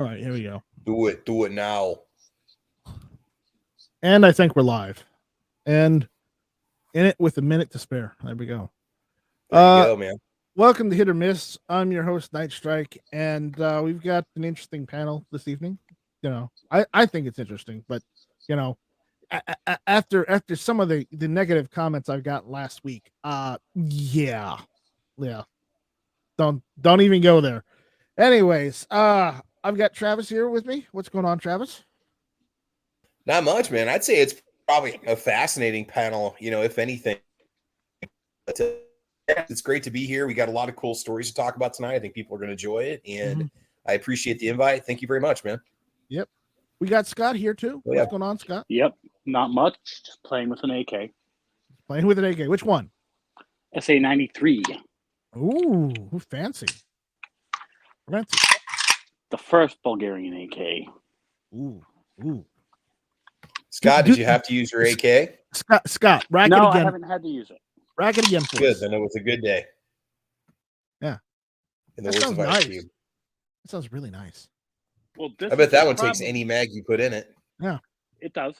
All right, here we go. Do it now. And I think we're live. And in it with a minute to spare. There we go. There you go, man. Welcome to Hit or Miss. I'm your host, Night Strike, and we've got an interesting panel this evening. You know, I think it's interesting, but you know, after some of the negative comments I've got last week, yeah, don't even go there. Anyways, I've got Travis here with me. What's going on, Travis? Not much, man. I'd say it's probably a fascinating panel, you know, if anything. But, it's great to be here. We got a lot of cool stories to talk about tonight. I think people are going to enjoy it, and I appreciate the invite. Thank you very much, man. Yep. We got Scott here, too. What's going on, Scott? Yep. Not much. Just playing with an AK. Playing with an AK. Which one? SA-93. Ooh, fancy. Fancy. The first Bulgarian AK. Ooh. Scott, did you have to use your AK? Scott, rack it again. No, I haven't had to use it. Rack it again, please. Good, then it was a good day. Yeah. In the words of nice. Team. That sounds really nice. Well, I bet that one takes any mag you put in it. Yeah. It does.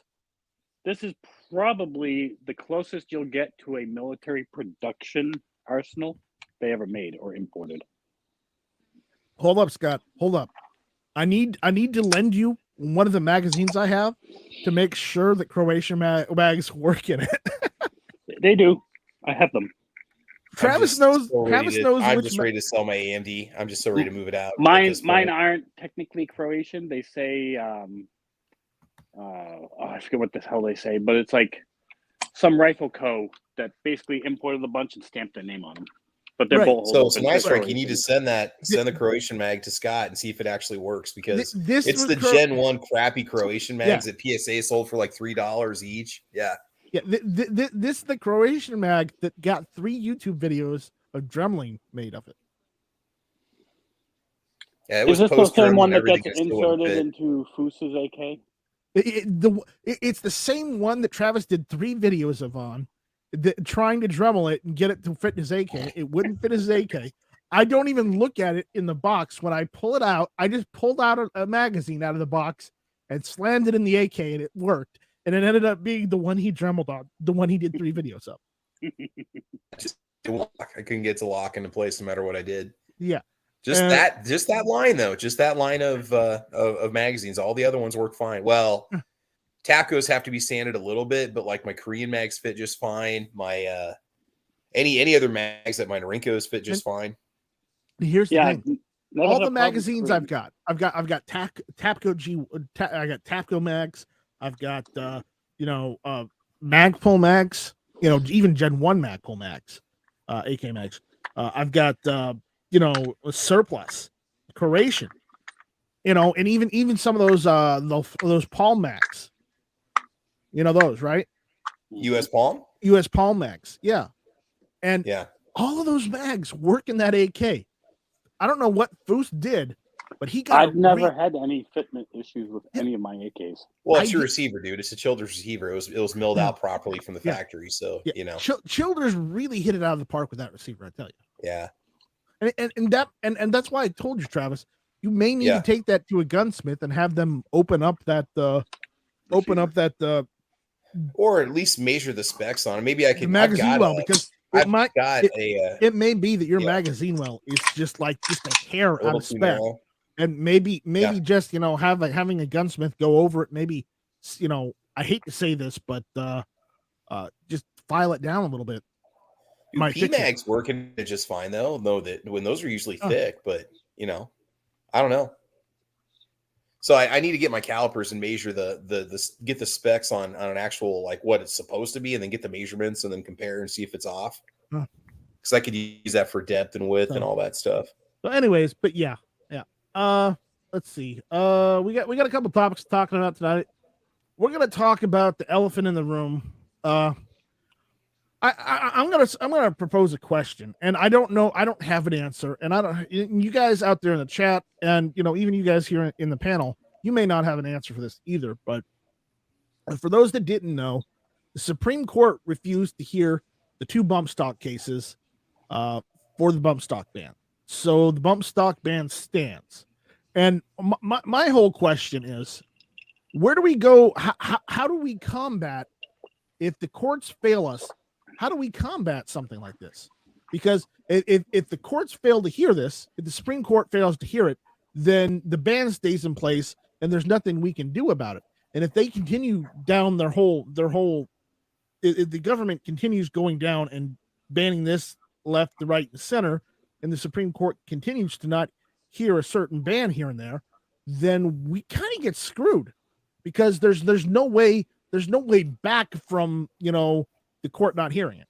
This is probably the closest you'll get to a military production arsenal they ever made or imported. Hold up, Scott. Hold up. I need to lend you one of the magazines I have to make sure that Croatian mags work in it. They do. I have them. Travis knows. I'm just ready to sell my AMD. I'm just so ready to move it out. Mine aren't technically Croatian. They say, I forget what the hell they say, but it's like some rifle co. that basically imported a bunch and stamped their name on them. But they're both. So Nice Strike, you need to send the Croatian mag to Scott and see if it actually works, because it's the Gen 1 crappy Croatian mags that PSA sold for like $3 each. Yeah. Yeah, this is the Croatian mag that got 3 YouTube videos of Dremling made of it. Yeah, it was this the same one that gets inserted into Foos's AK? It's the same one that Travis did 3 videos of trying to Dremel it and get it to fit his AK. It wouldn't fit his AK. I don't even look at it in the box. When I pull it out, I just pulled out a magazine out of the box and slammed it in the AK, and it worked. And it ended up being the one he Dremeled on, the one he did 3 videos of. I couldn't get to lock into place no matter what I did. Yeah. Just that line though. Just that line of magazines. All the other ones work fine. Well, Tapcos have to be sanded a little bit, but like my Korean mags fit just fine. My any other mags that my Norinco's fit just fine. Here's the thing. All the magazines I've got Tapco I got Tapco mags. I've got Magpul mags, even Gen 1 Magpul mags, AK mags. I've got a surplus Croatian, and even some of those Palm mags. You know those, right? US Palm mags. Yeah. And all of those mags work in that AK. I don't know what Foos did, but I've never had any fitment issues with any of my AKs. Well, it's your receiver, dude. It's a Childers receiver. It was milled out properly from the factory, so Childers really hit it out of the park with that receiver, I tell you. Yeah. And that's why I told you, Travis, you may need to take that to a gunsmith and have them open up that or at least measure the specs on it. Maybe I can magazine because it may be that your magazine well is just a hair out of spec. And maybe just having a gunsmith go over it. Maybe I hate to say this, but just file it down a little bit. PMAG's working just fine though. That when those are usually thick, but I don't know. So I need to get my calipers and measure get the specs on an actual like what it's supposed to be, and then get the measurements and then compare and see if it's off. Because I could use that for depth and width and all that stuff. So, anyways, but yeah. Let's see. We got a couple topics talking about tonight. We're gonna talk about the elephant in the room. I'm gonna propose a question, and I don't know. I don't have an answer, and I don't. You guys out there in the chat, and even you guys here in the panel, you may not have an answer for this either. But for those that didn't know, the Supreme Court refused to hear the 2 bump stock cases for the bump stock ban. So the bump stock ban stands. And my whole question is, where do we go? How do we combat if the courts fail us? How do we combat something like this? Because if the courts fail to hear this, if the Supreme Court fails to hear it, then the ban stays in place and there's nothing we can do about it. And if they continue down if the government continues going down and banning this left, the right, and center, and the Supreme Court continues to not hear a certain ban here and there, then we kind of get screwed, because there's no way back from the court not hearing it.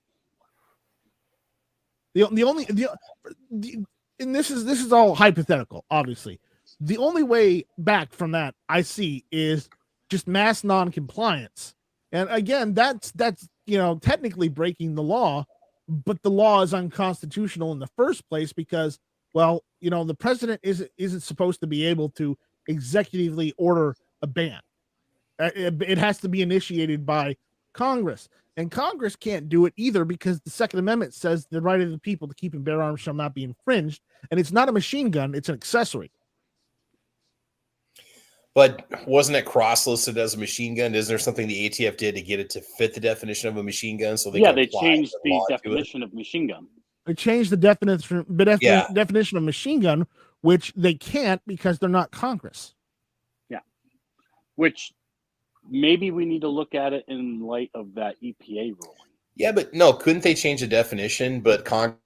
And this is all hypothetical, obviously. The only way back from that I see is just mass non-compliance. And again, that's technically breaking the law, but the law is unconstitutional in the first place because, well, the president isn't supposed to be able to executively order a ban. It has to be initiated by Congress, and Congress can't do it either because the Second Amendment says the right of the people to keep and bear arms shall not be infringed, and it's not a machine gun; it's an accessory. But wasn't it cross-listed as a machine gun? Isn't there something the ATF did to get it to fit the definition of a machine gun? So they changed the definition of machine gun. They changed the definition of machine gun, which they can't because they're not Congress. Yeah, which maybe we need to look at it in light of that EPA ruling. Yeah, but no, couldn't they change the definition? But Congress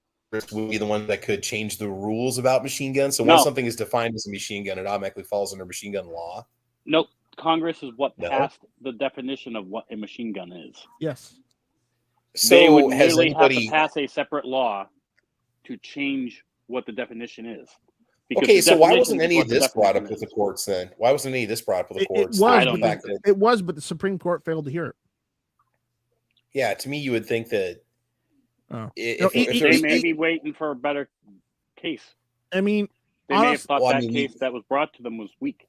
would be the one that could change the rules about machine guns. So once something is defined as a machine gun, it automatically falls under machine gun law. Nope. Congress is what passed the definition of what a machine gun is. Yes. So they would merely have to pass a separate law to change what the definition is. Okay, so why wasn't any of this brought up with the courts then? Why wasn't any of this brought up with the courts? It was, but the Supreme Court failed to hear it. Yeah, to me, you would think that they may be waiting for a better case. I mean, they may have thought that case that was brought to them was weak.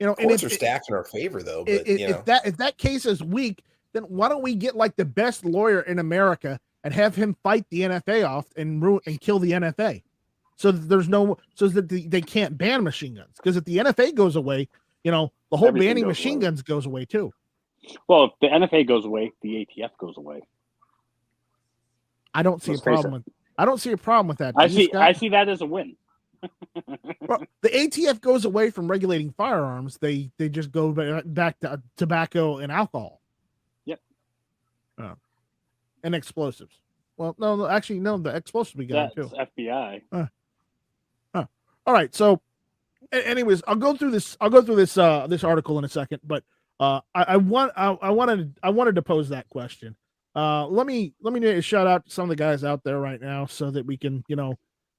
Courts are stacked in our favor, though. But, if that case is weak, then why don't we get like the best lawyer in America and have him fight the NFA off and kill the NFA, so that they can't ban machine guns? Because if the NFA goes away, the whole banning machine guns goes away too. Well, if the NFA goes away, the ATF goes away. I don't see a problem with that. I see that as a win. Well, the ATF goes away from regulating firearms. They just go back to tobacco and alcohol. Yep. And explosives. Well, no, actually, no, the explosives we got too. That's FBI. All right. So, anyways, I'll go through this this article in a second, but I wanted to pose that question. Let me shout out to some of the guys out there right now so that we can,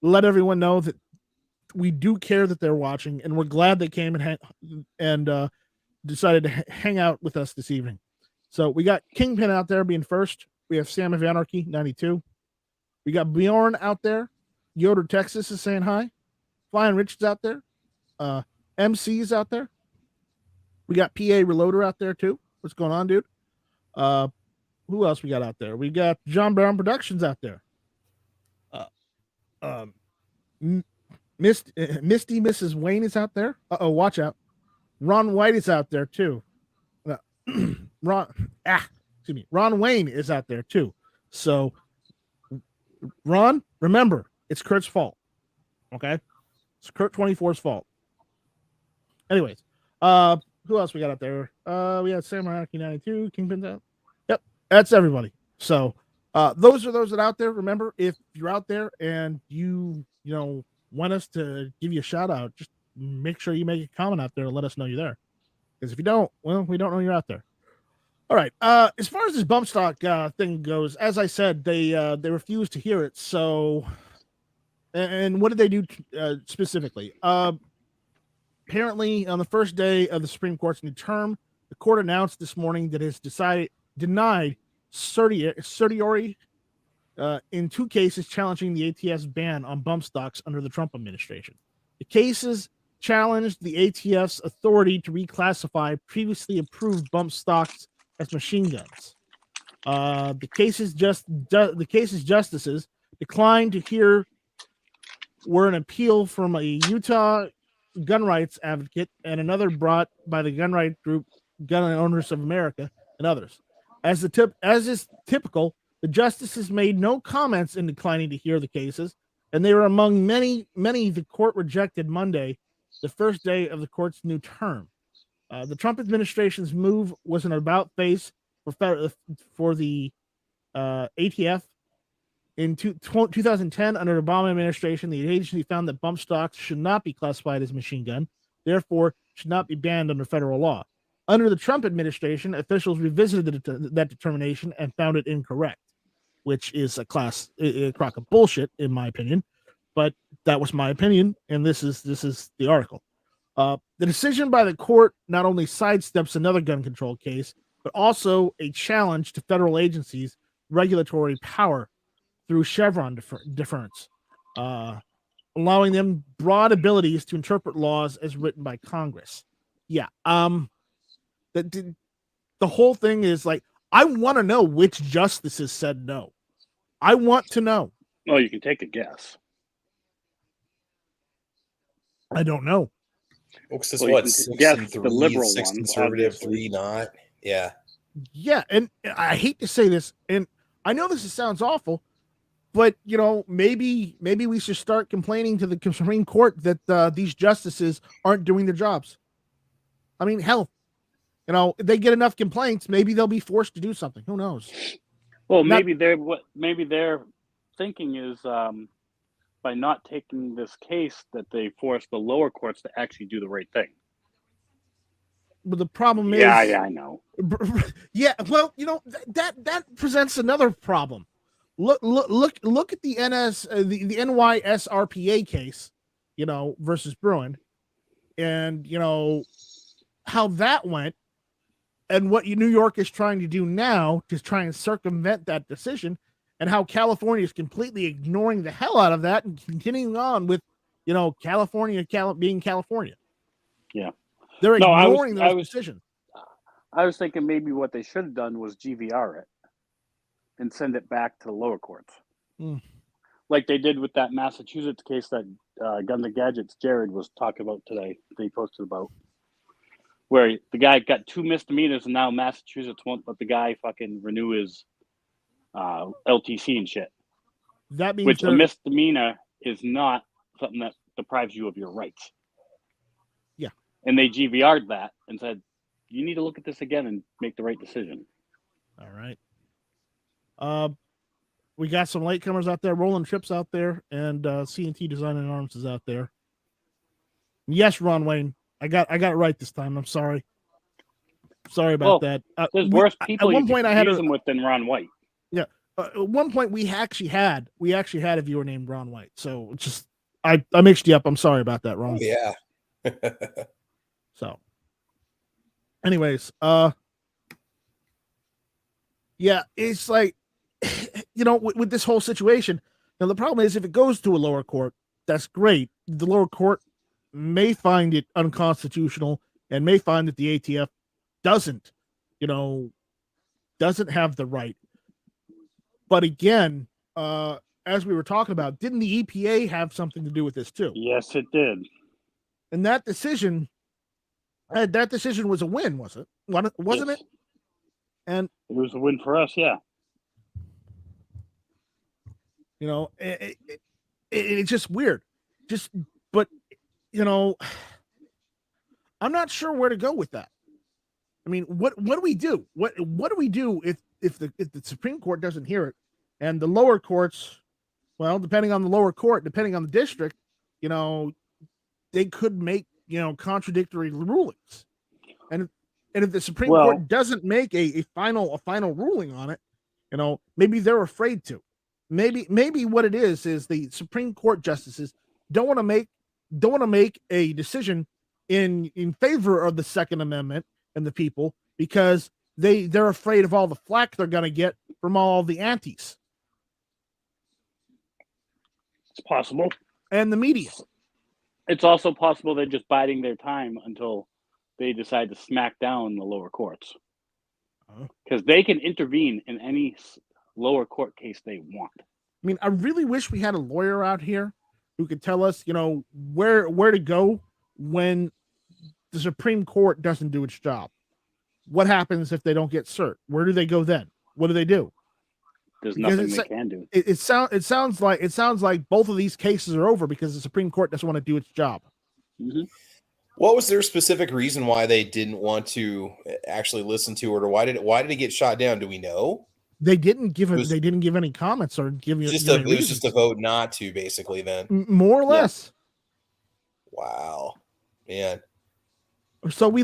let everyone know that we do care that they're watching, and we're glad they came and decided to hang out with us this evening. So we got Kingpin out there being first. We have Sam of Anarchy 92. We got Bjorn out there. Yoder, Texas is saying hi. Flying Richard's out there. MC is out there. We got PA Reloader out there too. What's going on, dude? Who else we got out there? We got John Brown Productions out there. Misty Mrs. Wayne is out there. Watch out. Ron White is out there too. Ron Wayne is out there too. So, Ron, remember, it's Kurt's fault. Okay? It's Kurt 24's fault. Anyways, who else we got out there? We got Samurai 92, Kingpin's out. Yep, that's everybody. So, those are those that are out there. Remember, if you're out there and you want us to give you a shout out, just make sure you make a comment out there and let us know you're there. Because if you don't, well, we don't know you're out there. All right. As far as this bump stock thing goes, as I said, they refused to hear it. So, and what did they do specifically? Apparently, on the first day of the Supreme Court's new term, the court announced this morning that it's denied certiorari in two cases challenging the ATF's ban on bump stocks under the Trump administration. The cases challenged the ATF's authority to reclassify previously approved bump stocks as machine guns. The case's justices declined to hear were an appeal from a Utah gun rights advocate, and another brought by the gun rights group Gun Owners of America and others. As is typical, the justices made no comments in declining to hear the cases, and they were among many the court rejected Monday, the first day of the court's new term. The Trump administration's move was an about face for the ATF. In 2010, under the Obama administration, the agency found that bump stocks should not be classified as machine gun, therefore should not be banned under federal law. Under the Trump administration, officials revisited that determination and found it incorrect, which is a crock of bullshit, in my opinion. But that was my opinion, and this is the article. The decision by the court not only sidesteps another gun control case, but also a challenge to federal agencies' regulatory power through Chevron deference, allowing them broad abilities to interpret laws as written by Congress. Yeah. The whole thing is like, I want to know which justices said no. I want to know. Oh, you can take a guess. I don't know. Well, because Well, what, you 6 can and guess 3, the liberal 6 ones, conservative, obviously. 3 not. Yeah. Yeah, and I hate to say this, and I know this sounds awful, but you know, maybe we should start complaining to the Supreme Court that these justices aren't doing their jobs. I mean, hell, you know, if they get enough complaints, maybe they'll be forced to do something. Who knows? Well, maybe their thinking is by not taking this case that they force the lower courts to actually do the right thing. But the problem is, yeah, I know. Yeah, well, you know, that presents another problem. Look at the the NYSRPA case, you know, versus Bruin, and you know how that went, and what New York is trying to do now to try and circumvent that decision, and how California is completely ignoring the hell out of that and continuing on with, you know, California being California. Yeah, they're ignoring those decisions. I was thinking maybe what they should have done was GVR it and send it back to the lower courts, like they did with that Massachusetts case that Guns and Gadgets Jared was talking about today. They posted about where the guy got 2 misdemeanors and now Massachusetts won't let the guy fucking renew his LTC and shit. That means which a misdemeanor is not something that deprives you of your rights. Yeah, and they GVR'd that and said, you need to look at this again and make the right decision. All right. We got some latecomers out there, Rolling Trips out there, and C&T Design and Arms is out there. Yes, Ron Wayne, I got it right this time. I'm sorry. Sorry about that. There's worse people at one point I had them with than Ron White. Yeah. At one point we actually had a viewer named Ron White. So just I mixed you up. I'm sorry about that, Ron. Oh, yeah. So anyways, yeah, it's like, you know, with this whole situation, now the problem is if it goes to a lower court, that's great. The lower court may find it unconstitutional and may find that the ATF doesn't have the right. But again, as we were talking about, didn't the EPA have something to do with this too? Yes, it did. And that decision was a win, was it? Wasn't it? And it was a win for us, yeah. You know, it's just weird. But you know, I'm not sure where to go with that. I mean, what do we do? What do we do if the Supreme Court doesn't hear it, and the lower courts, well, depending on the lower court, depending on the district, you know, they could make, you know, contradictory rulings, and if the Supreme Court doesn't make a final ruling on it, you know, maybe they're afraid to. Maybe what it is the Supreme Court justices don't want to make a decision in favor of the Second Amendment and the people because they're afraid of all the flack they're going to get from all the antis. It's possible. And the media. It's also possible they're just biding their time until they decide to smack down the lower courts. Because they can intervene in any lower court case they want. I mean, I really wish we had a lawyer out here who could tell us, you know, where to go when the Supreme Court doesn't do its job? What happens if they don't get cert? Where do they go then? What do they do? There's nothing they can do. It sounds like both of these cases are over because the Supreme Court doesn't want to do its job. Mm-hmm. What was their specific reason why they didn't want to actually listen to it, or why did it get shot down? Do we know? They didn't give it. They didn't give any comments or give you. It was just a vote not to, basically. Then more or less. Wow, man. So we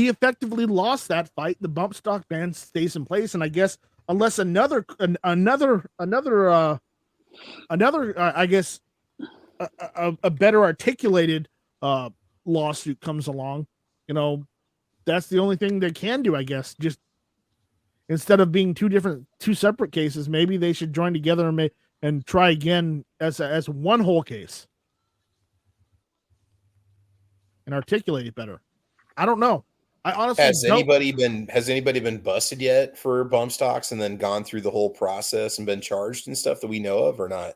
effectively lost that fight. The bump stock ban stays in place, and I guess unless another I guess a better articulated lawsuit comes along, that's the only thing they can do, I guess. Just instead of being two separate cases, maybe they should join together and try again as one whole case and articulate it better. I don't know. I honestly has anybody been busted yet for bump stocks and then gone through the whole process and been charged and stuff that we know of, or not?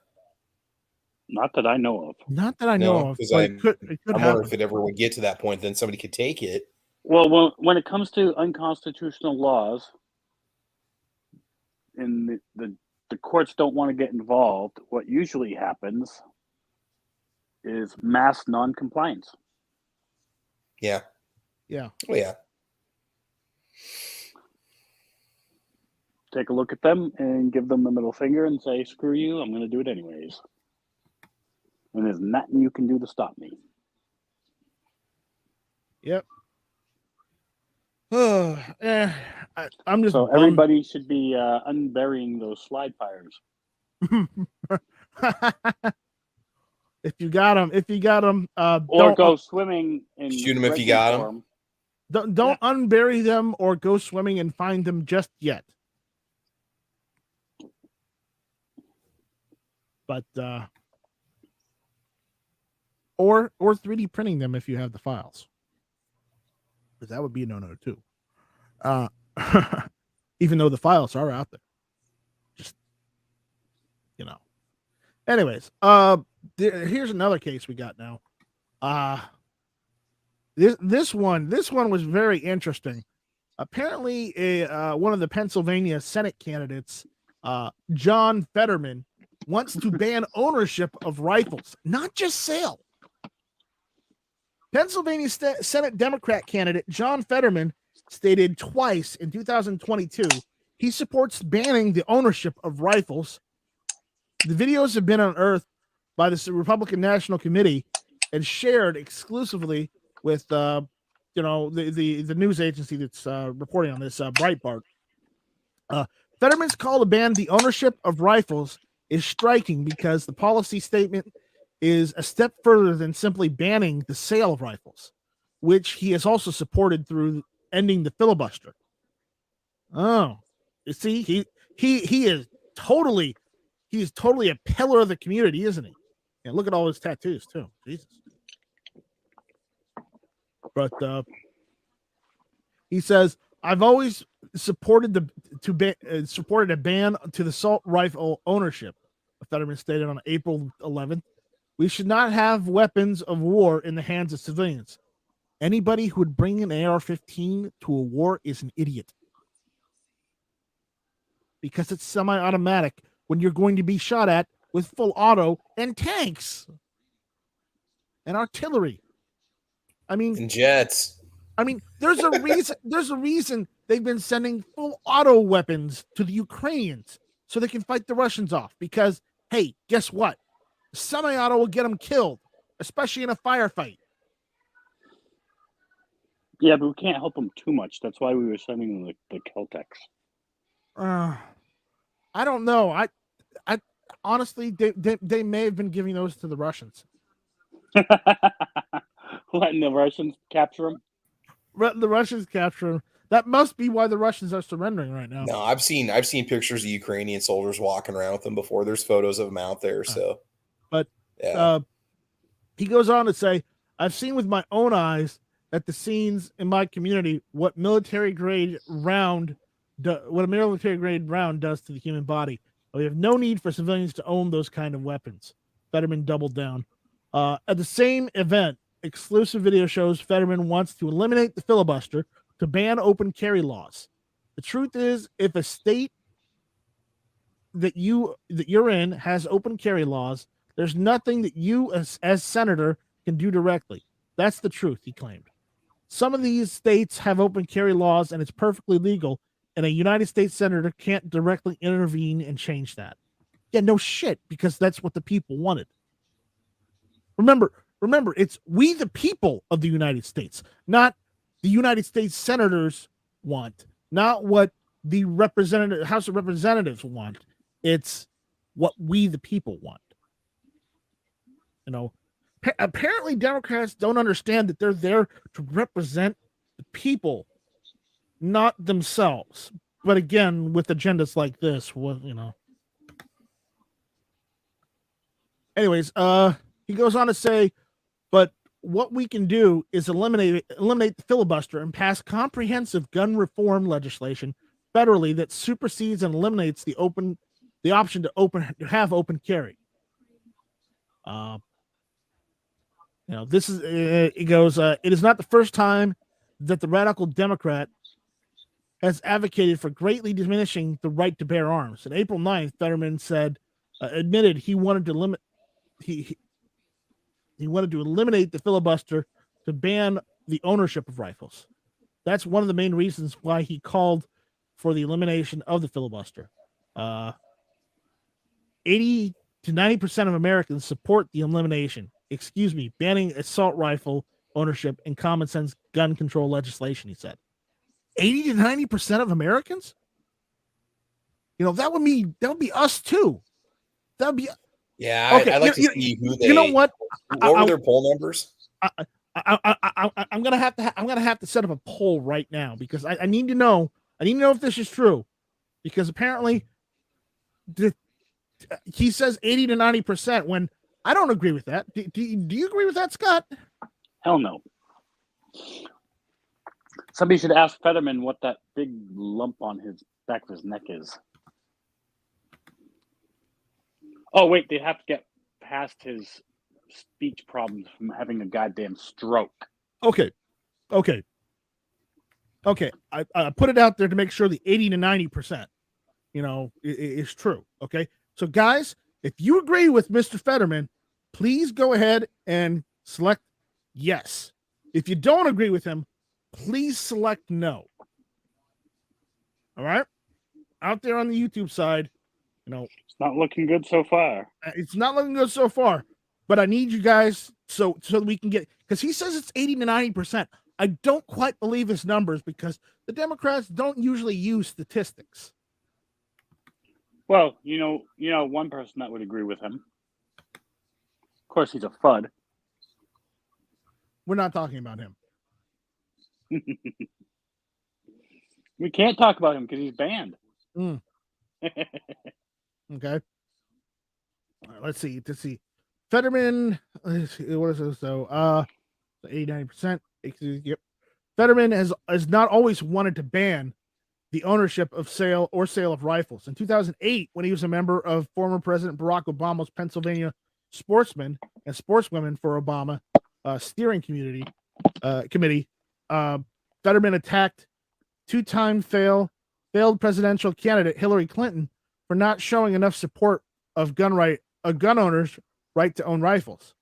Not that I know of. Not that I know of. I'm wondering if it ever would get to that point, then somebody could take it. Well, when it comes to unconstitutional laws, and the courts don't want to get involved, what usually happens is mass non-compliance. Yeah. Yeah. Oh, yeah. Take a look at them and give them the middle finger and say, screw you, I'm going to do it anyways. And there's nothing you can do to stop me. Yep. I'm just. So everybody should be unburying those slide fires. If you got them, or go swimming and shoot them if you got them. Don't unbury them or go swimming and find them just yet. But or 3D printing them if you have the files, because that would be a no too. Even though the files are out there, just Anyways, here's another case we got now. This one was very interesting. Apparently, one of the Pennsylvania Senate candidates, John Fetterman, wants to ban ownership of rifles, not just sale. Pennsylvania Senate Democrat candidate John Fetterman stated twice in 2022 he supports banning the ownership of rifles. The videos have been unearthed by the Republican National Committee and shared exclusively with the news agency that's reporting on this, Breitbart. Fetterman's call to ban the ownership of rifles is striking because the policy statement is a step further than simply banning the sale of rifles, which he has also supported through ending the filibuster. Oh, you see, he is totally a pillar of the community, isn't he? And look at all his tattoos too. Jesus. But he says, I've always supported a ban to the assault rifle ownership. Fetterman stated on April 11th. We should not have weapons of war in the hands of civilians. Anybody who would bring an AR-15 to a war is an idiot. Because it's semi-automatic when you're going to be shot at with full auto and tanks and artillery. And jets. There's a reason they've been sending full auto weapons to the Ukrainians so they can fight the Russians off. Because, hey, guess what? Semi-auto will get them killed, especially in a firefight. Yeah, but we can't help them too much. That's why we were sending them the Kel-Tecs. I don't know. I honestly, they may have been giving those to the Russians. Letting the Russians capture them? The Russians capture them. That must be why the Russians are surrendering right now. No, I've seen pictures of Ukrainian soldiers walking around with them before. There's photos of them out there. So, but yeah. He goes on to say, I've seen with my own eyes at the scenes in my community what a military grade round does to the human body. We have no need for civilians to own those kind of weapons. Fetterman doubled down. At the same event, exclusive video shows Fetterman wants to eliminate the filibuster to ban open carry laws. The truth is, if a state that you're in has open carry laws, there's nothing that you as senator can do directly. That's the truth, he claimed. Some of these states have open carry laws and it's perfectly legal, and a United States senator can't directly intervene and change that. Yeah, no shit, because that's what the people wanted. Remember, it's we the people of the United States, not the United States senators want, not what the House of Representatives want. It's what we the people want. You know, apparently Democrats don't understand that they're there to represent the people, not themselves. But again, with agendas like this, you know. Anyways, he goes on to say, but what we can do is eliminate the filibuster and pass comprehensive gun reform legislation federally that supersedes and eliminates the option to have open carry. You know, this is it goes. It is not the first time that the radical Democrat has advocated for greatly diminishing the right to bear arms. On April 9th, Fetterman admitted he wanted to limit he wanted to eliminate the filibuster to ban the ownership of rifles. That's one of the main reasons why he called for the elimination of the filibuster. 80 to 90% of Americans support the elimination. Banning assault rifle ownership and common sense gun control legislation, he said. 80 to 90% of Americans? You know, that would be us too. That would be. Yeah, okay. I'd like to see who they. You know what? What were their poll numbers? I'm gonna have to set up a poll right now because I need to know. I need to know if this is true, because apparently, he says 80 to 90% when I don't agree with that. Do you agree with that, Scott? Hell no. Somebody should ask Fetterman what that big lump on his back of his neck is. Oh, wait, they have to get past his speech problems from having a goddamn stroke. Okay. I put it out there to make sure the 80 to 90%, you know, is true. Okay. So, guys, if you agree with Mr. Fetterman, please go ahead and select yes. If you don't agree with him, please select no. All right? Out there on the YouTube side, you know, it's not looking good so far. It's not looking good so far, but I need you guys so we can get, because he says it's 80 to 90%. I don't quite believe his numbers because the Democrats don't usually use statistics. Well, you know, one person that would agree with him. Of course, he's a FUD. We're not talking about him. We can't talk about him because he's banned. Okay. All right, let's see. Fetterman, let's see, what is this? So, 89%. Yep. Fetterman has not always wanted to ban the ownership of sale of rifles. In 2008, when he was a member of former President Barack Obama's Pennsylvania sportsmen and sportswomen for Obama steering committee, Fetterman attacked two-time failed presidential candidate Hillary Clinton for not showing enough support of gun owners' right to own rifles.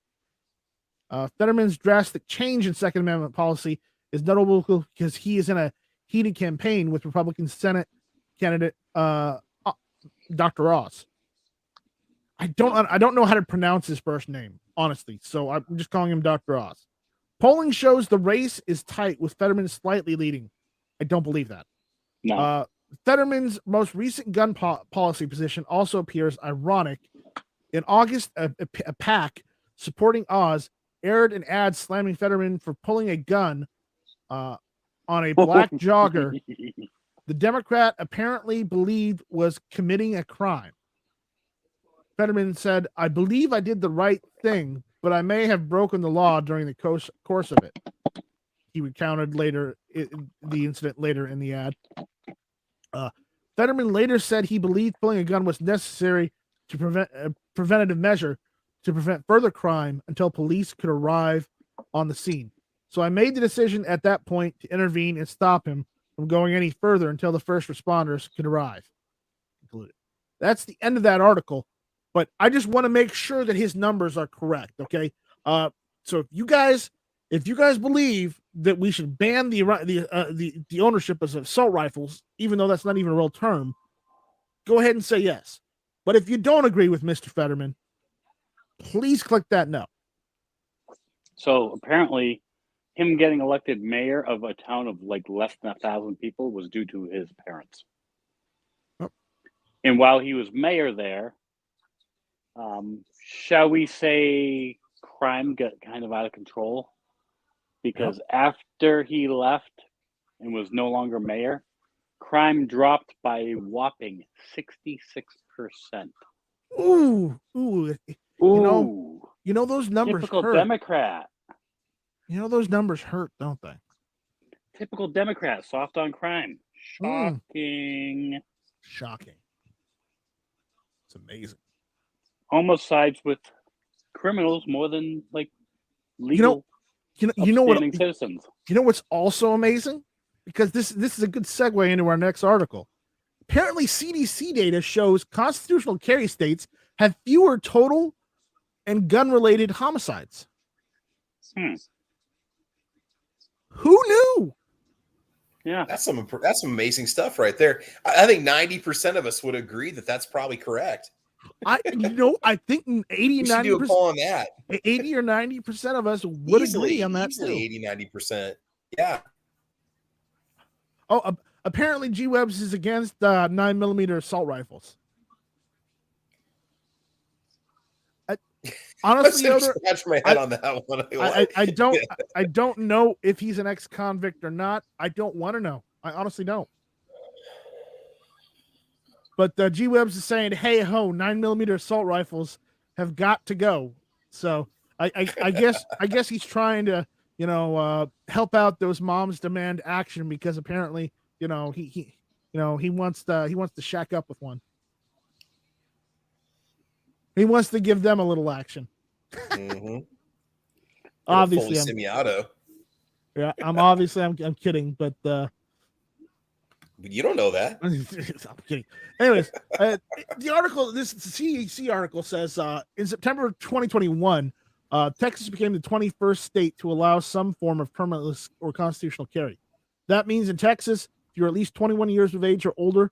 Fetterman's drastic change in Second Amendment policy is notable because he is in a heated campaign with Republican Senate candidate Dr. Oz. I don't know how to pronounce his first name, honestly, so I'm just calling him Dr. Oz. Polling shows the race is tight, with Fetterman slightly leading. I don't believe that. No. Fetterman's most recent gun policy position also appears ironic. In August, a PAC supporting Oz aired an ad slamming Fetterman for pulling a gun on a black jogger the Democrat apparently believed was committing a crime. Fetterman said, "I believe I did the right thing, but I may have broken the law during the course of it." He recounted the incident later in the ad. Fetterman later said he believed pulling a gun was necessary to prevent a preventative measure to prevent further crime until police could arrive on the scene. So I made the decision at that point to intervene and stop him from going any further until the first responders could arrive. Concluded. That's the end of that article, but I just want to make sure that his numbers are correct. Okay. So if you guys believe that we should ban the ownership of assault rifles, even though that's not even a real term, go ahead and say yes. But if you don't agree with Mr. Fetterman, please click that no. So apparently, him getting elected mayor of a town of like less than 1,000 people was due to his parents. Oh. And while he was mayor there, shall we say crime got kind of out of control? Because after he left and was no longer mayor, crime dropped by a whopping 66%. Ooh. Ooh. You know those numbers Typical hurt. Democrat. You know those numbers hurt, don't they? Typical Democrat, soft on crime. Shocking. Shocking. It's amazing. Almost sides with criminals more than like legal. You know what? Citizens. You know what's also amazing? Because this is a good segue into our next article. Apparently, CDC data shows constitutional carry states have fewer total and gun-related homicides. Who knew? Yeah, that's some amazing stuff right there. I think 90% of us would agree that that's probably correct. I think 80, 90%. On that. 80 or 90% of us would agree on that easily too. 80, 90%. Yeah. Oh, apparently G-Webs is against 9mm assault rifles. Honestly, scratch my head on that one. I don't know if he's an ex-convict or not. I don't want to know. I honestly don't. But G-Webs is saying, hey ho, 9mm assault rifles have got to go. So I guess he's trying to, help out those moms demand action because apparently, he wants to shack up with one. He wants to give them a little action. Mm-hmm. Obviously, semi-auto. Yeah, I'm kidding, but you don't know that. I'm kidding. Anyways, the article, this CEC article says, in September 2021, Texas became the 21st state to allow some form of permitless or constitutional carry. That means in Texas, if you're at least 21 years of age or older,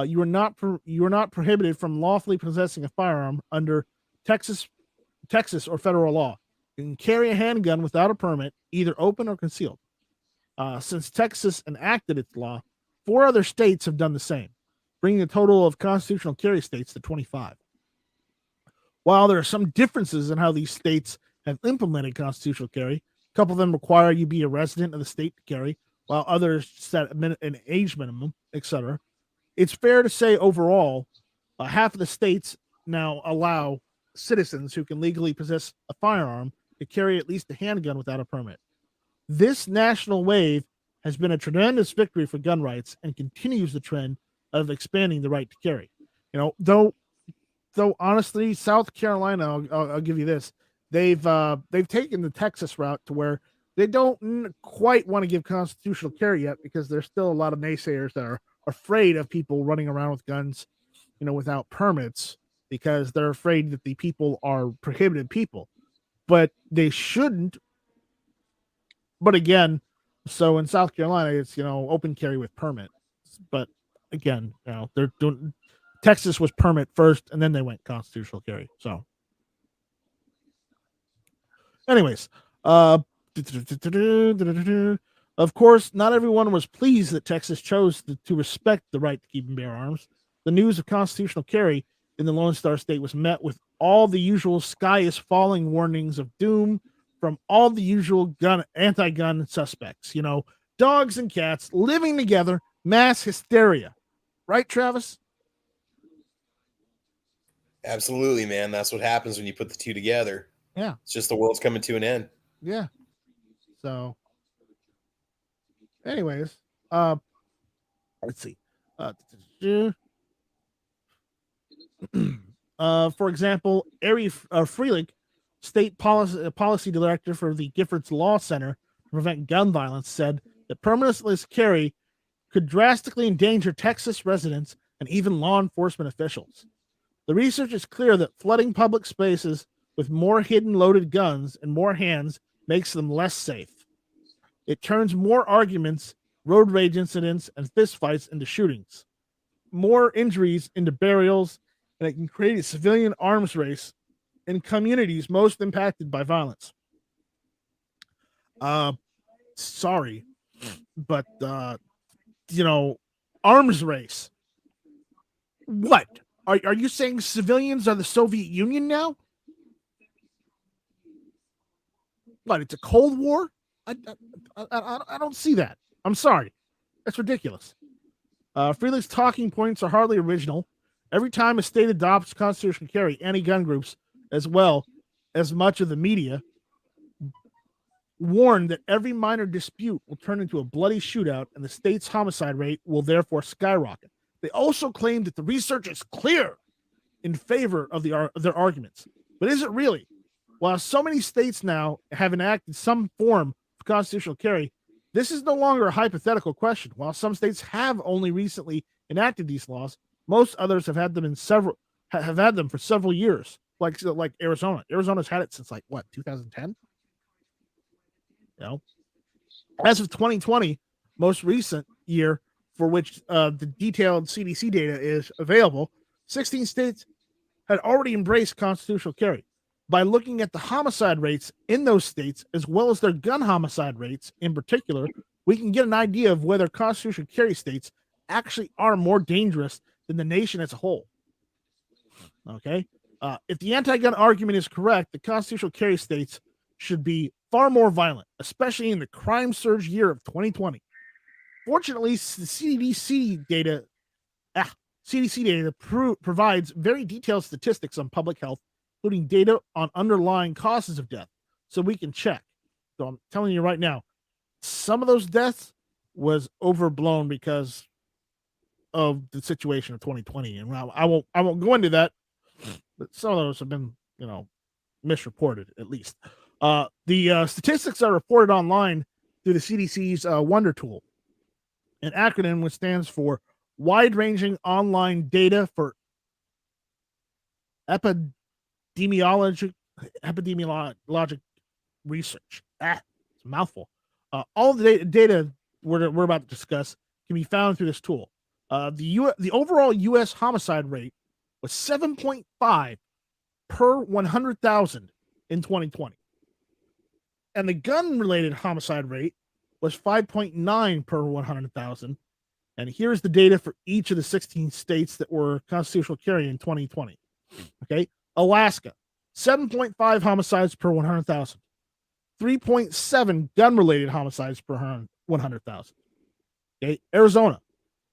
you are not prohibited from lawfully possessing a firearm under Texas or federal law. You can carry a handgun without a permit, either open or concealed. Since Texas enacted its law, 4 other states have done the same, bringing the total of constitutional carry states to 25. While there are some differences in how these states have implemented constitutional carry, a couple of them require you be a resident of the state to carry, while others set an age minimum, etc. It's fair to say overall, half of the states now allow citizens who can legally possess a firearm to carry at least a handgun without a permit. This national wave has been a tremendous victory for gun rights and continues the trend of expanding the right to carry. Though honestly, South Carolina, I'll give you this, they've taken the Texas route to where they don't quite want to give constitutional carry yet because there's still a lot of naysayers that are afraid of people running around with guns, without permits because they're afraid that the people are prohibited people, but they shouldn't. But again, so in South Carolina, it's, open carry with permit. But again, they're doing, Texas was permit first and then they went constitutional carry. So anyways, of course, not everyone was pleased that Texas chose to respect the right to keep and bear arms. The news of constitutional carry in the Lone Star State was met with all the usual sky is falling warnings of doom from all the usual anti-gun suspects. Dogs and cats living together, mass hysteria. Right, Travis? Absolutely, man. That's what happens when you put the two together. Yeah. It's just the world's coming to an end. Yeah. So anyways, let's see. For example, Ari Freelick state policy director for the Giffords Law Center to Prevent Gun Violence, said that permitless carry could drastically endanger Texas residents and even law enforcement officials. The research is clear that flooding public spaces with more hidden loaded guns and more hands makes them less safe. It turns more arguments, road rage incidents, and fistfights into shootings, more injuries into burials, and it can create a civilian arms race in communities most impacted by violence. Sorry, but arms race. What? Are you saying civilians are the Soviet Union now? What? It's a Cold War? I don't see that. I'm sorry. That's ridiculous. Freeland's talking points are hardly original. Every time a state adopts constitutional carry, anti-gun groups, as well as much of the media, warn that every minor dispute will turn into a bloody shootout and the state's homicide rate will therefore skyrocket. They also claim that the research is clear in favor of their arguments. But is it really? While so many states now have enacted some form of constitutional carry, this is no longer a hypothetical question. While some states have only recently enacted these laws, most others have had them for several years. Like Arizona. Arizona's had it since 2010? As of 2020, most recent year for which the detailed CDC data is available, 16 states had already embraced constitutional carry. By looking at the homicide rates in those states, as well as their gun homicide rates in particular, we can get an idea of whether constitutional carry states actually are more dangerous than the nation as a whole. Okay? If the anti-gun argument is correct, the constitutional carry states should be far more violent, especially in the crime surge year of 2020. Fortunately, the CDC data provides very detailed statistics on public health, including data on underlying causes of death, so we can check. So I'm telling you right now, some of those deaths was overblown because of the situation of 2020, and I won't go into that. But some of those have been, misreported at least. The statistics are reported online through the CDC's Wonder Tool, an acronym which stands for Wide-Ranging Online Data for Epidemiologic Research. It's a mouthful. All the data we're about to discuss can be found through this tool. The overall U.S. homicide rate was 7.5 per 100,000 in 2020. And the gun-related homicide rate was 5.9 per 100,000. And here's the data for each of the 16 states that were constitutional carry in 2020. Okay. Alaska, 7.5 homicides per 100,000. 3.7 gun-related homicides per 100,000. Okay. Arizona,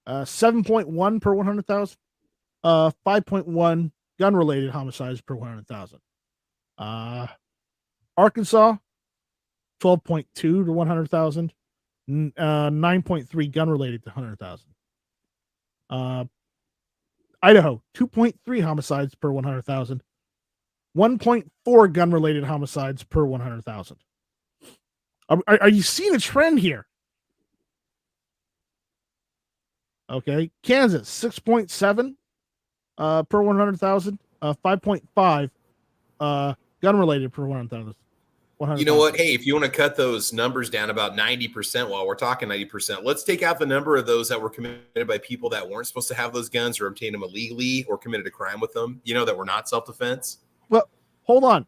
7.1 per 100,000. 5.1 gun-related homicides per 100,000. Arkansas, 12.2 to 100,000. 9.3 gun-related to 100,000. Idaho, 2.3 homicides per 100,000. 1.4 gun-related homicides per 100,000. Are you seeing a trend here? Okay. Kansas, 6.7 per 100,000. 5.5 gun-related per 100,000. You know what? Hey, if you want to cut those numbers down about 90%, while we're talking 90%, let's take out the number of those that were committed by people that weren't supposed to have those guns or obtained them illegally or committed a crime with them, that were not self-defense. Well, hold on.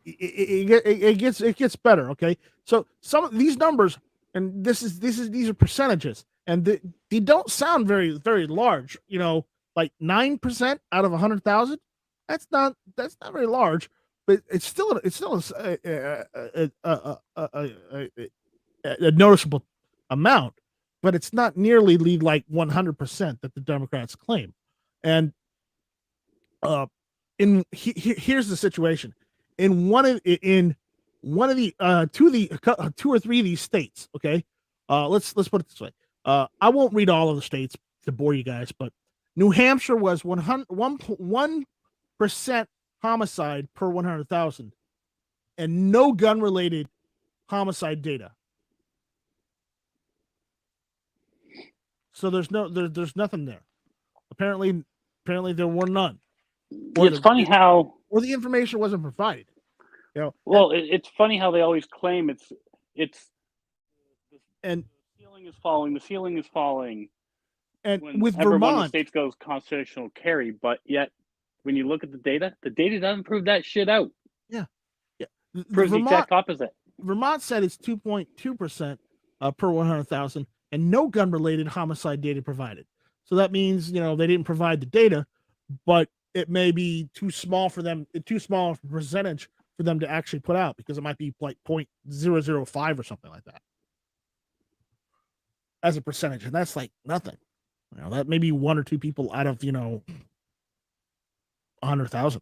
It gets better. Okay. So some of these numbers, and these are percentages, and they don't sound very, very large, like 9% out of 100,000. That's not very large. But it's still a noticeable amount, but it's not nearly like 100% that the Democrats claim. And here's the situation: in one of the two or three of these states. Okay, let's put it this way. I won't read all of the states to bore you guys, but New Hampshire was 1% homicide per 100,000. and no gun-related homicide data. So there's nothing there. Apparently there were none. It's funny how the information wasn't provided. Well, it's funny how they always claim it's and the ceiling is falling. The ceiling is falling. And when with every one of the Vermont, states goes constitutional carry, but yet when you look at the data doesn't prove that shit out. Yeah. Proves the exact opposite. Vermont said it's 2.2% per 100,000, and no gun-related homicide data provided. So that means they didn't provide the data, but it may be too small of a percentage for them to actually put out, because it might be like 0.005 or something like that as a percentage, and that's like nothing. That may be one or two people out of 100,000,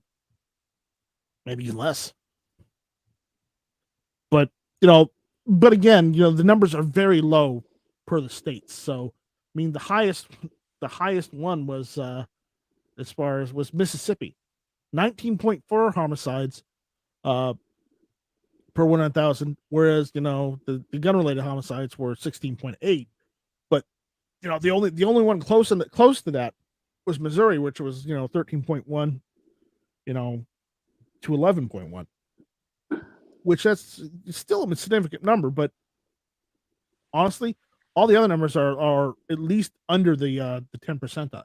maybe less. But again, the numbers are very low per the states. So I mean, the highest one was was Mississippi, 19.4 homicides per 100,000, whereas the gun related homicides were 16.8. But the only one close to that was Missouri, which was 13.1 to 11.1, which that's still a significant number. But honestly, all the other numbers are at least under the 10%,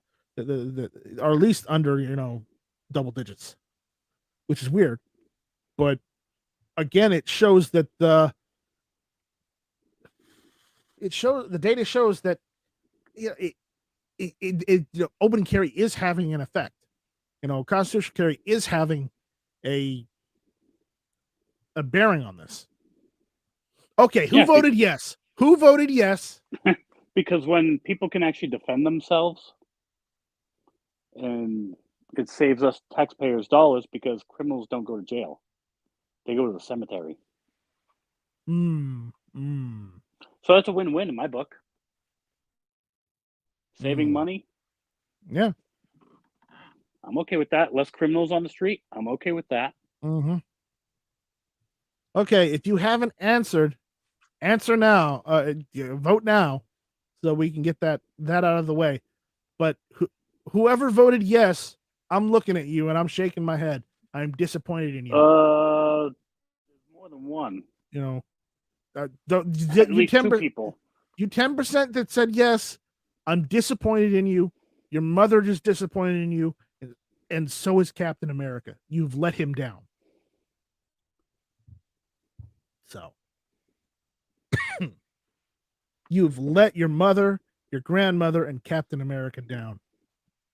are at least under double digits, which is weird. But again, it shows that the data shows that open carry is having an effect. Constitutional carry is having a bearing on this. Okay, who voted yes? Who voted yes? Because when people can actually defend themselves, and it saves us taxpayers dollars, because criminals don't go to jail. They go to the cemetery. So that's a win-win in my book. Saving money. Yeah. I'm okay with that. Less criminals on the street. I'm okay with that. Mm-hmm. Okay, if you haven't answered, answer now. Vote now, so we can get that out of the way. But whoever voted yes, I'm looking at you and I'm shaking my head. I'm disappointed in you. There's more than one. You At least 2 people. You 10% that said yes. I'm disappointed in you. Your mother is disappointed in you, and so is Captain America. You've let him down. So you've let your mother, your grandmother, and Captain America down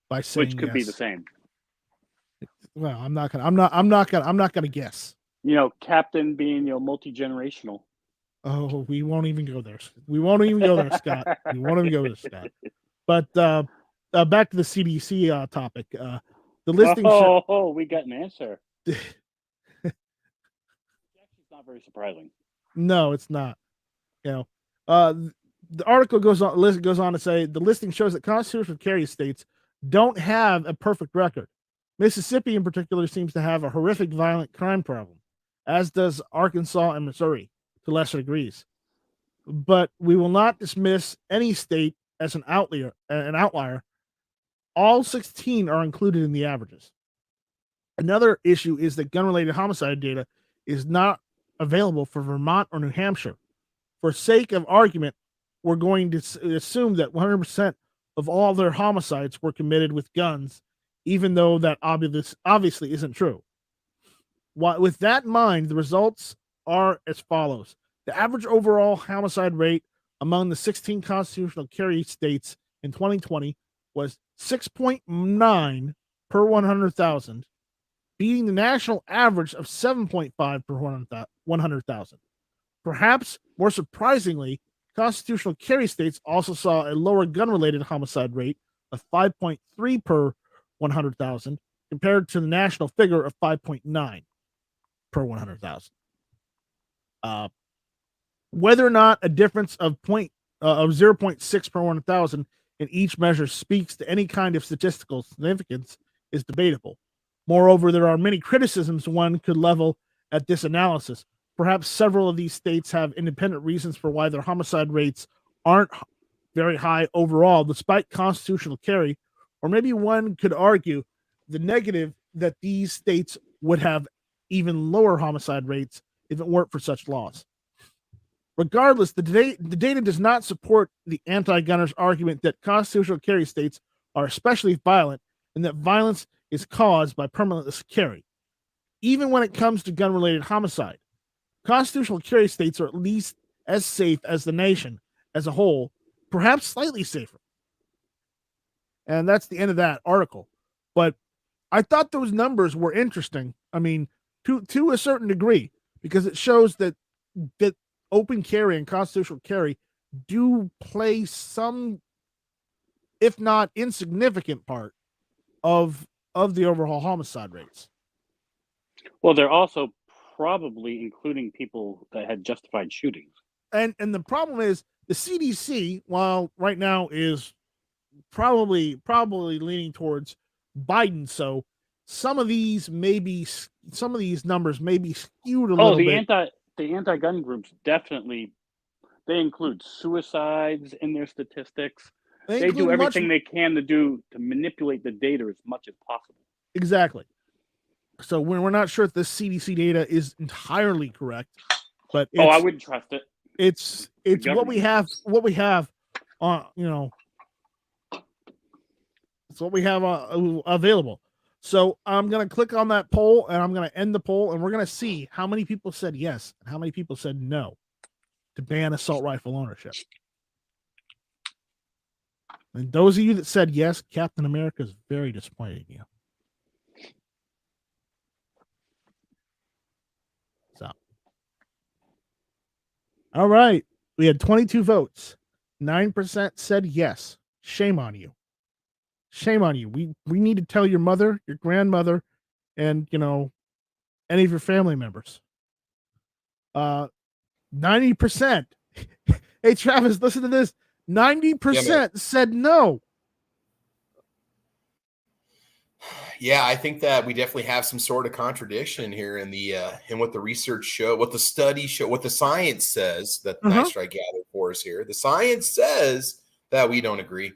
by saying which could yes. be the same. Well, I'm not gonna guess. Captain being multi-generational. Oh, we won't even go there. We won't even go there, Scott. We won't even go there, Scott. But back to the CDC topic. The listing. We got an answer. It's not very surprising. No, it's not. The article goes on to say the listing shows that constitutional carry states don't have a perfect record. Mississippi, in particular, seems to have a horrific violent crime problem, as does Arkansas and Missouri to lesser degrees. But we will not dismiss any state as an outlier. All 16 are included in the averages. Another issue is that gun-related homicide data is not available for Vermont or New Hampshire. For sake of argument, we're going to assume that 100% of all their homicides were committed with guns, even though that obviously isn't true. With that in mind, the results are as follows. The average overall homicide rate among the 16 constitutional carry states in 2020 was 6.9 per 100,000, beating the national average of 7.5 per 100,000. Perhaps more surprisingly, constitutional carry states also saw a lower gun-related homicide rate of 5.3 per 100,000 compared to the national figure of 5.9 per 100,000. Whether or not a difference of 0.6 per 100,000 in each measure speaks to any kind of statistical significance is debatable. Moreover, there are many criticisms one could level at this analysis. Perhaps several of these states have independent reasons for why their homicide rates aren't very high overall, despite constitutional carry, or maybe one could argue the negative that these states would have even lower homicide rates if it weren't for such laws. Regardless, the data does not support the anti-gunners argument that constitutional carry states are especially violent and that violence is caused by permitless carry. Even when it comes to gun-related homicide, constitutional carry states are at least as safe as the nation as a whole, perhaps slightly safer. And that's the end of that article. But I thought those numbers were interesting. I mean, to a certain degree, because it shows that open carry and constitutional carry do play some, if not insignificant, part of the overall homicide rates. Well, they're also probably including people that had justified shootings. And the problem is the CDC, while right now is probably leaning towards Biden, so some of these numbers may be skewed a little bit. The anti-gun groups definitely, they include suicides in their statistics. They do everything they can to manipulate the data as much as possible. Exactly. So we're not sure if the CDC data is entirely correct, but I wouldn't trust it. It's what we have on, it's what we have available. So I'm going to click on that poll and I'm going to end the poll and we're going to see how many people said yes and how many people said no to ban assault rifle ownership. And those of you that said yes, Captain America is very disappointed in you. So, all right. We had 22 votes. 9% said yes. Shame on you. Shame on you. We need to tell your mother, your grandmother, and, any of your family members. 90%. Hey, Travis, listen to this. 90% said no. Yeah, I think that we definitely have some sort of contradiction here in what the research show, what the study show, what the science says that Night Strike gathered for us here. The science says that we don't agree.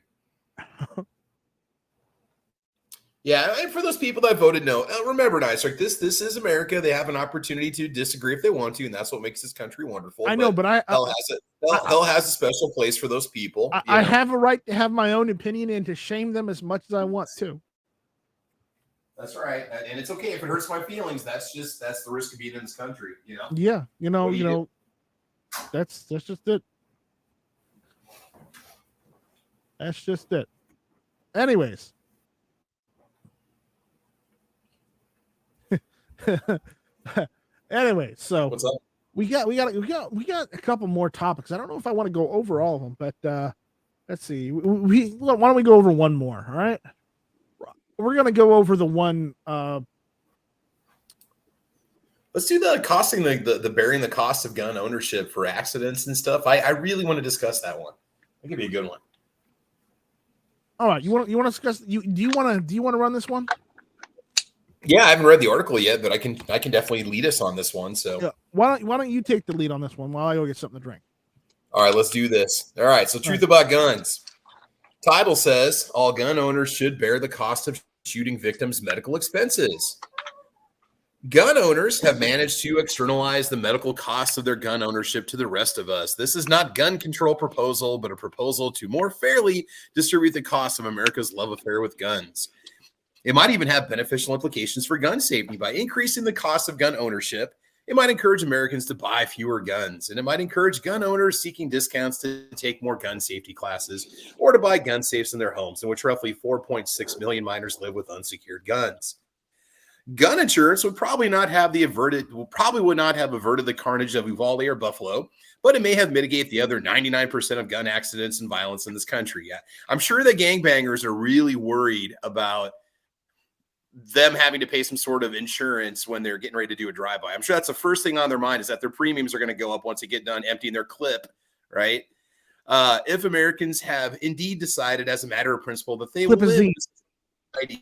Yeah, and for those people that voted no, remember, Night Strike, this is America. They have an opportunity to disagree if they want to, and that's what makes this country wonderful. I know, but hell has a special place for those people. I have a right to have my own opinion and to shame them as much as I want to. That's right, and it's okay if it hurts my feelings. That's the risk of being in this country, Yeah, that's just it. That's just it. Anyways. Anyway, so what's up? We got a couple more topics. I don't know if I want to go over all of them, but let's see. Why don't we go over one more? All right, we're gonna go over the one. Let's do the costing the bearing the cost of gun ownership for accidents and stuff. I really want to discuss that one. That could be a good one. All right, you want to discuss? Do you want to run this one? Yeah, I haven't read the article yet, but I can definitely lead us on this one. So yeah. Why don't you take the lead on this one while I go get something to drink? All right, let's do this. All right, so truth about guns. Title says all gun owners should bear the cost of shooting victims' medical expenses. Gun owners have managed to externalize the medical costs of their gun ownership to the rest of us. This is not gun control proposal, but a proposal to more fairly distribute the cost of America's love affair with guns. It might even have beneficial implications for gun safety. By increasing the cost of gun ownership, it might encourage Americans to buy fewer guns, and it might encourage gun owners seeking discounts to take more gun safety classes or to buy gun safes in their homes, in which roughly 4.6 million minors live with unsecured guns. Gun insurance would probably would not have averted the carnage of Uvalde or Buffalo, but it may have mitigated the other 99% of gun accidents and violence in this country. Yeah, I'm sure the gangbangers are really worried about them having to pay some sort of insurance when they're getting ready to do a drive-by. I'm sure that's the first thing on their mind, is that their premiums are going to go up once they get done emptying their clip, right? If Americans have indeed decided as a matter of principle that they will live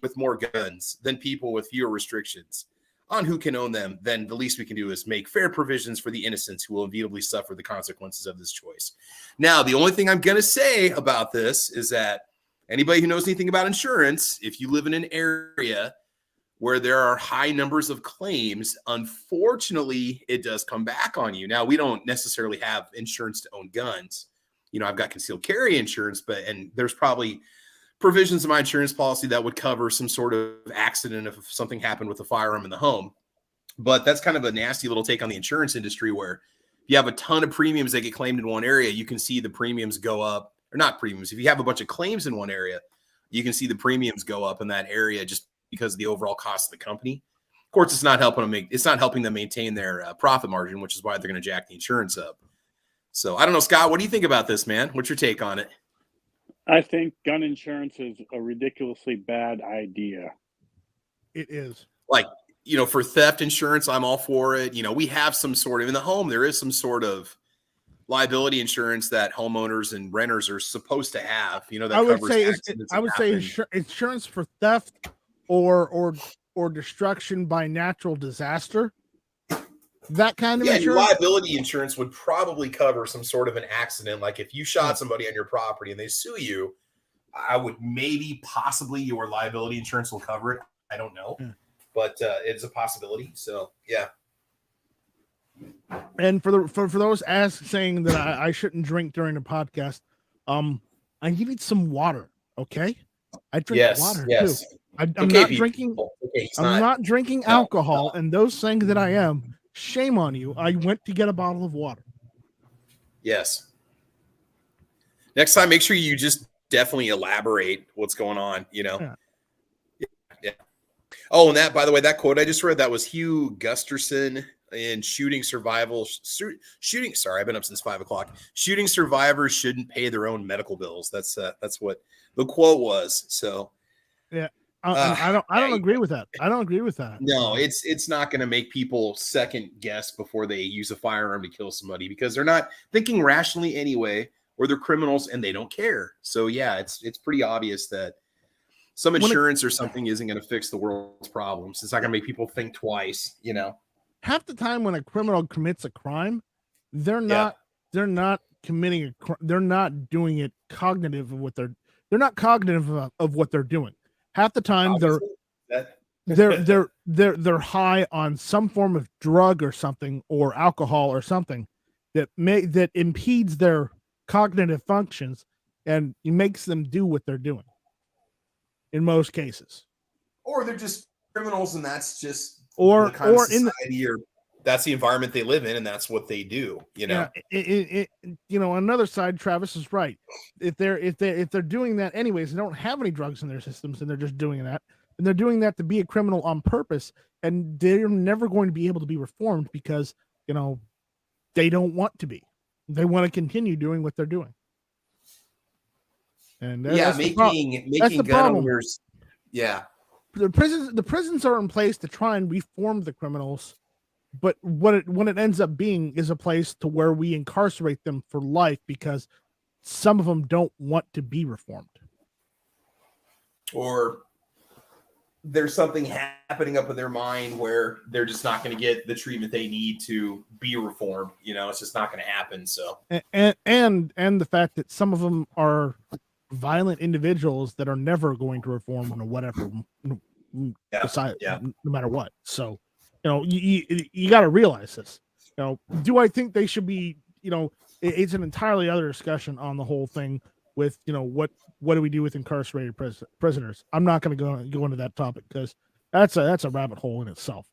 with more guns than people with fewer restrictions, on who can own them, then the least we can do is make fair provisions for the innocents who will inevitably suffer the consequences of this choice. Now, the only thing I'm going to say about this is that anybody who knows anything about insurance, if you live in an area where there are high numbers of claims, unfortunately, it does come back on you. Now, we don't necessarily have insurance to own guns. You know, I've got concealed carry insurance, and there's probably provisions in my insurance policy that would cover some sort of accident if something happened with a firearm in the home. But that's kind of a nasty little take on the insurance industry, where you have a ton of premiums that get claimed in one area, you can see the premiums go up, or not premiums. If you have a bunch of claims in one area, you can see the premiums go up in that area just because of the overall cost of the company. Of course, it's not helping them maintain their profit margin, which is why they're going to jack the insurance up. So I don't know, Scott, what do you think about this, man? What's your take on it? I think gun insurance is a ridiculously bad idea. It is. Like, you know, for theft insurance, I'm all for it. You know, we have some sort of, in the home, there is some sort of liability insurance that homeowners and renters are supposed to have, you know, that I would say insurance for theft or destruction by natural disaster. That kind of insurance. Liability insurance would probably cover some sort of an accident. Like if you shot somebody on your property and they sue you, I would possibly your liability insurance will cover it. I don't know, but it's a possibility. So yeah. And for those saying that I shouldn't drink during the podcast, I need some water. Okay, I drink water too. I'm not drinking. I'm not drinking alcohol, and those things that I am. Shame on you. I went to get a bottle of water. Yes. Next time, make sure you just definitely elaborate what's going on, you know? Yeah. Oh, and that, by the way, that quote I just read, that was Hugh Gusterson in Shooting Survival. Sorry, I've been up since 5:00. Shooting survivors shouldn't pay their own medical bills. That's what the quote was. So, yeah. I don't agree with that. I don't agree with that. No, it's not going to make people second guess before they use a firearm to kill somebody, because they're not thinking rationally anyway, or they're criminals and they don't care. So yeah, it's pretty obvious that some insurance or something isn't going to fix the world's problems. It's not going to make people think twice, you know. Half the time when a criminal commits a crime, they're not committing a crime. They're not doing it cognitive of what they're not cognitive of what they're doing. Half the time they're high on some form of drug or something, or alcohol or something that impedes their cognitive functions and it makes them do what they're doing in most cases. Or they're just criminals, and that's just that's the environment they live in, and that's what they do, you know. Yeah, you know, another side, Travis is right. If they're doing that anyways, they don't have any drugs in their systems, and they're just doing that, and they're doing that to be a criminal on purpose, and they're never going to be able to be reformed because, you know, they don't want to be. They want to continue doing what they're doing. And making gun owners. Yeah, the prisons are in place to try and reform the criminals. But what it ends up being is a place to where we incarcerate them for life because some of them don't want to be reformed. Or there's something happening up in their mind where they're just not going to get the treatment they need to be reformed. You know, it's just not going to happen. So and the fact that some of them are violent individuals that are never going to reform or whatever, no matter what. So. You know, you got to realize this. You know, do I think they should be? You know, it's an entirely other discussion on the whole thing. With, you know, what do we do with incarcerated prisoners? I'm not going to go into that topic because that's a rabbit hole in itself.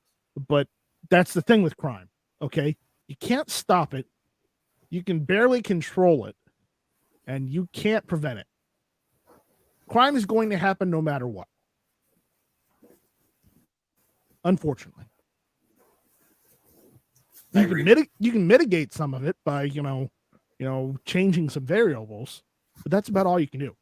But that's the thing with crime. Okay, you can't stop it. You can barely control it, and you can't prevent it. Crime is going to happen no matter what. Unfortunately. You can mitigate some of it by, you know, changing some variables, but that's about all you can do.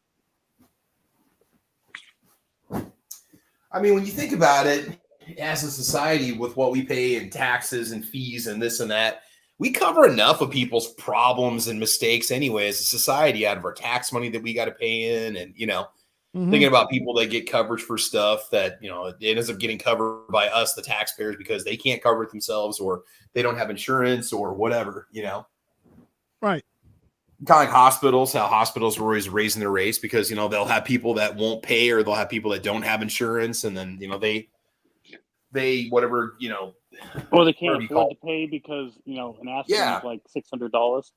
I mean, when you think about it, as a society, with what we pay in taxes and fees and this and that, we cover enough of people's problems and mistakes anyway as a society out of our tax money that we got to pay in. And, you know, Thinking about people that get coverage for stuff that, it ends up getting covered by us, the taxpayers, because they can't cover it themselves or they don't have insurance or whatever, Right. Kind of like hospitals, how hospitals are always raising their rates because, they'll have people that won't pay or they'll have people that don't have insurance. And then, they whatever, or they can't afford to pay because, an aspirin is like $600.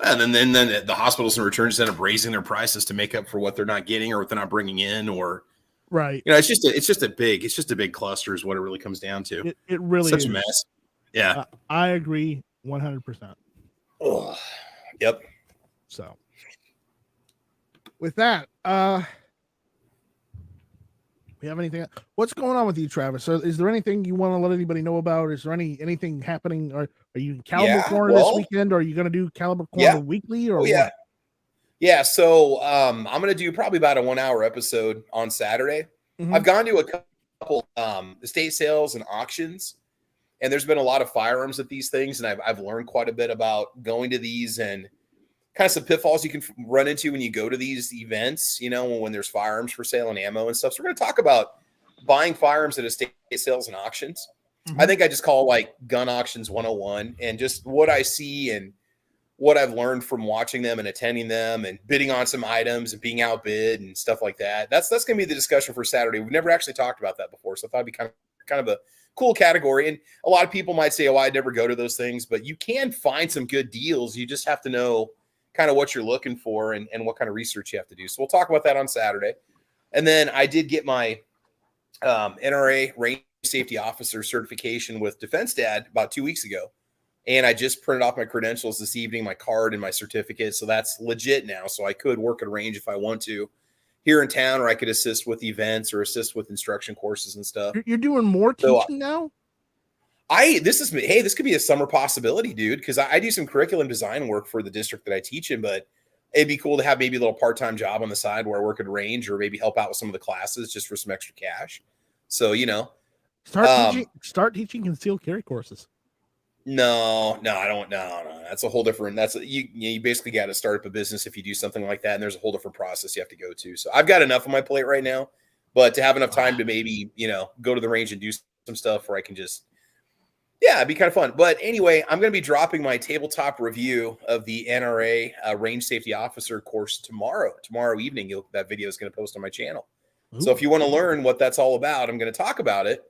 And then the hospitals in return just end up raising their prices to make up for what they're not getting or what they're not bringing in, or right. It's just a big cluster is what it really comes down to. It really such is a mess. Yeah, I agree 100%. Oh, yep. So with that, we have anything? What's going on with you, Travis? So is there anything you want to let anybody know about? Is there anything happening? Are you in Caliber Corner this weekend? Or are you going to do Caliber Corner weekly? Or yeah. What? Yeah. So I'm going to do probably about a 1 hour episode on Saturday. I've gone to a couple estate sales and auctions, and there's been a lot of firearms at these things, and I've learned quite a bit about going to these and kind of some pitfalls you can run into when you go to these events, when there's firearms for sale and ammo and stuff. So we're going to talk about buying firearms at estate sales and auctions. I think I just call like gun auctions 101, and just what I see and what I've learned from watching them and attending them and bidding on some items and being outbid and stuff like that. That's going to be the discussion for Saturday. We've never actually talked about that before. So I thought it'd be kind of a cool category. And a lot of people might say, oh, I'd never go to those things, but you can find some good deals. You just have to know kind of what you're looking for and what kind of research you have to do. So we'll talk about that on Saturday. And then I did get my NRA range safety officer certification with Defense Dad about 2 weeks ago. And I just printed off my credentials this evening, my card and my certificate. So that's legit now. So I could work at a range if I want to here in town, or I could assist with events or assist with instruction courses and stuff. You're doing more teaching now? This could be a summer possibility, dude, because I do some curriculum design work for the district that I teach in, but it'd be cool to have maybe a little part-time job on the side where I work at range or maybe help out with some of the classes just for some extra cash. So, start teaching concealed carry courses. No, I don't. No. That's a whole different. You basically got to start up a business if you do something like that, and there's a whole different process you have to go to. So I've got enough on my plate right now, but to have enough time to maybe go to the range and do some stuff where I can just. Yeah, it'd be kind of fun. But anyway, I'm going to be dropping my tabletop review of the NRA Range Safety Officer course tomorrow evening. That video is going to post on my channel. Ooh. So if you want to learn what that's all about, I'm going to talk about it.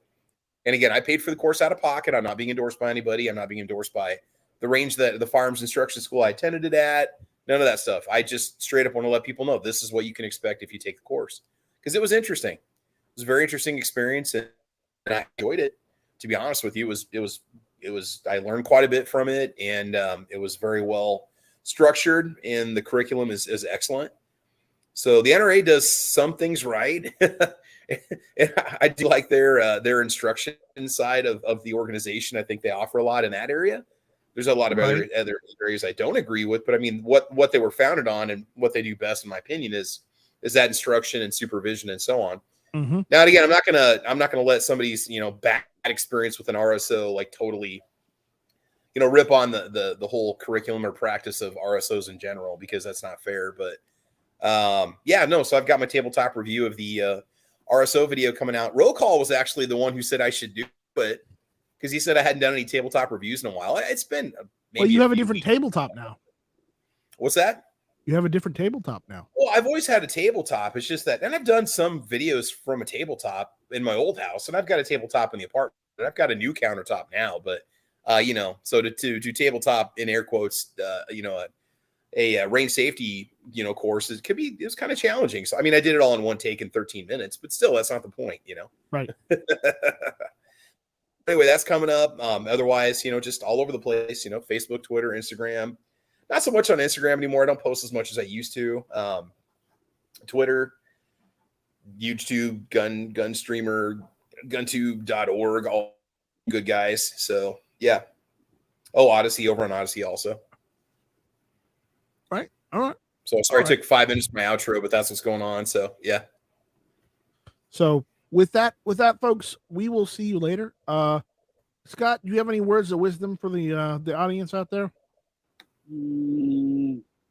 And again, I paid for the course out of pocket. I'm not being endorsed by anybody. I'm not being endorsed by the range that the firearms instruction school I attended it at. None of that stuff. I just straight up want to let people know this is what you can expect if you take the course, because it was interesting. It was a very interesting experience, and I enjoyed it. To be honest with you, it was. I learned quite a bit from it, and it was very well structured, and the curriculum is excellent. So the NRA does some things right. I do like their instruction side of the organization. I think they offer a lot in that area. There's a lot of other areas I don't agree with, but I mean, what they were founded on and what they do best, in my opinion, is that instruction and supervision and so on. Mm-hmm. Now, and again, I'm not gonna let somebody's bad experience with an RSO like totally rip on the whole curriculum or practice of RSOs in general, because that's not fair. But so I've got my tabletop review of the RSO video coming out. Roll Call was actually the one who said I should do it, because he said I hadn't done any tabletop reviews in a while. It's been well, you have a different tabletop now. What's that? You have a different tabletop now. Well, I've always had a tabletop. It's just that, and I've done some videos from a tabletop in my old house, and I've got a tabletop in the apartment. I've got a new countertop now, but so to do tabletop in air quotes, a range safety, course, it's kind of challenging. So, I mean, I did it all in one take in 13 minutes, but still, that's not the point, Right. Anyway, that's coming up. Otherwise, just all over the place, Facebook, Twitter, Instagram. Not so much on Instagram anymore. I don't post as much as I used to. Twitter, YouTube, gun streamer, GunTube.org, all good guys. So yeah. Oh, Odyssey, over on Odyssey also. Right. All right. So sorry, it took 5 minutes for my outro, but that's what's going on. So yeah. So with that, folks, we will see you later. Scott, do you have any words of wisdom for the audience out there?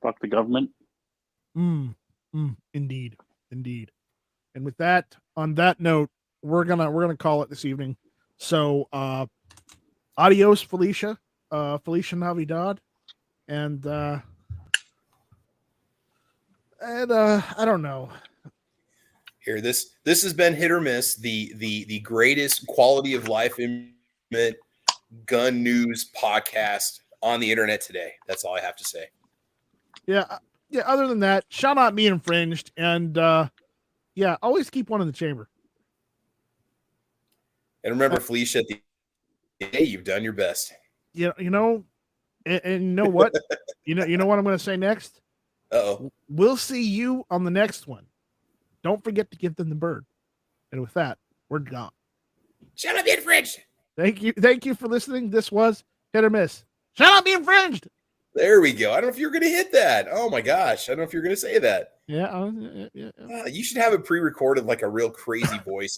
Fuck the government. Indeed. Indeed. And with that, on that note, we're gonna call it this evening. So adios, Felicia. Felicia Navidad. And I don't know. Here, this has been Hit or Miss, the greatest quality of life gun news podcast on the internet today. That's all I have to say. Yeah. Other than that, shall not be infringed, and always keep one in the chamber. And remember, Felicia, at the day, you've done your best. Yeah, you know, and you know what? you know what I'm going to say next. Uh-oh. We'll see you on the next one. Don't forget to give them the bird. And with that, we're gone. Shall not be infringed. Thank you for listening. This was Hit or Miss. Shall not be infringed. There we go. I don't know if you're going to hit that. Oh my gosh. I don't know if you're going to say that. Yeah. You should have it pre-recorded like a real crazy voice.